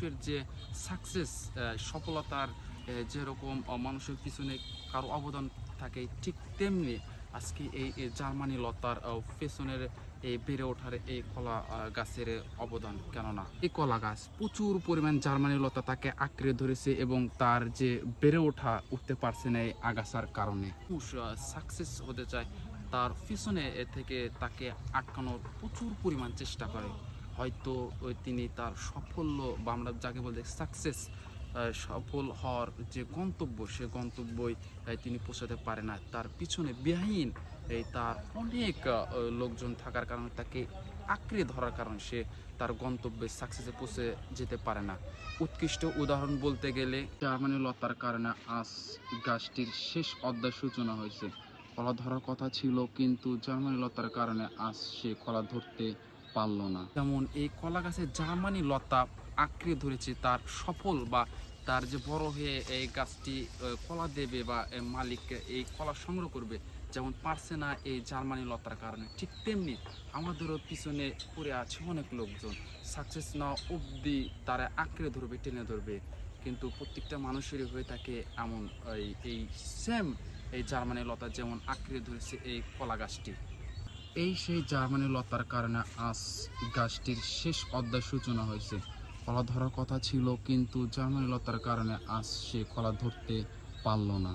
মানুষের যে সাকসেস, সফলতার যেরকম মানুষের পিছনে কারো অবদান থাকে, ঠিক তেমনি আজকে এই জার্মানি লতার পেছনের এই বেড়ে ওঠার এই কলা গাছের অবদান। কেননা এই কলা গাছ প্রচুর পরিমাণ জার্মানি লতা তাকে আঁকড়ে ধরেছে এবং তার যে বেড়ে উঠতে পারছে না এই আগাছার কারণে। সাকসেস হতে চায়, তার পিছনে থেকে তাকে আটকানোর প্রচুর পরিমাণ চেষ্টা করে। হয়তো তিনি তার সাফল্য বা আমরা যাকে বলতে সাকসেস, সফল হওয়ার যে গন্তব্য, সে গন্তব্যই তিনি পৌঁছাতে পারে না। তার পিছনে বেআইন তার অনেক লোকজন থাকার কারণে, তাকে আঁকড়ে ধরার কারণে সে তার গন্তব্যে সাকসেসে পৌঁছে যেতে পারে না। উৎকৃষ্ট উদাহরণ বলতে গেলে জার্মানি লতার কারণে আজ গাছটির শেষ অধ্যায় সূচনা হয়েছে। কলা ধরার কথা ছিল, কিন্তু জার্মানি লতার কারণে আজ সে কলা ধরতে পারলো না। যেমন এই কলা গাছে জার্মানি লতা আঁকড়ে ধরেছে, তার সফল বা তার যে বড় হয়ে এই গাছটি কলা দেবে বা মালিক এই কলা সংগ্রহ করবে, যেমন পারছে না এই জার্মানি লতার কারণে, ঠিক তেমনি আমাদেরও পিছনে পড়ে আছে অনেক লোকজন। সাকসেস না অবধি তারা আঁকড়ে ধরবে, টেনে ধরবে, কিন্তু প্রত্যেকটা মানুষেরই হয়ে থাকে এমন এই সেম এই জার্মানি লতা যেমন আঁকড়ে ধরেছে এই কলা গাছটি। এই সেই জার্মানি লতার কারণে আজ গাছটির শেষ অধ্যায় সূচনা হয়েছে। কলা ধরার কথা ছিল, কিন্তু জার্মানি লতার কারণে আজ সে কলা ধরতে পারল না।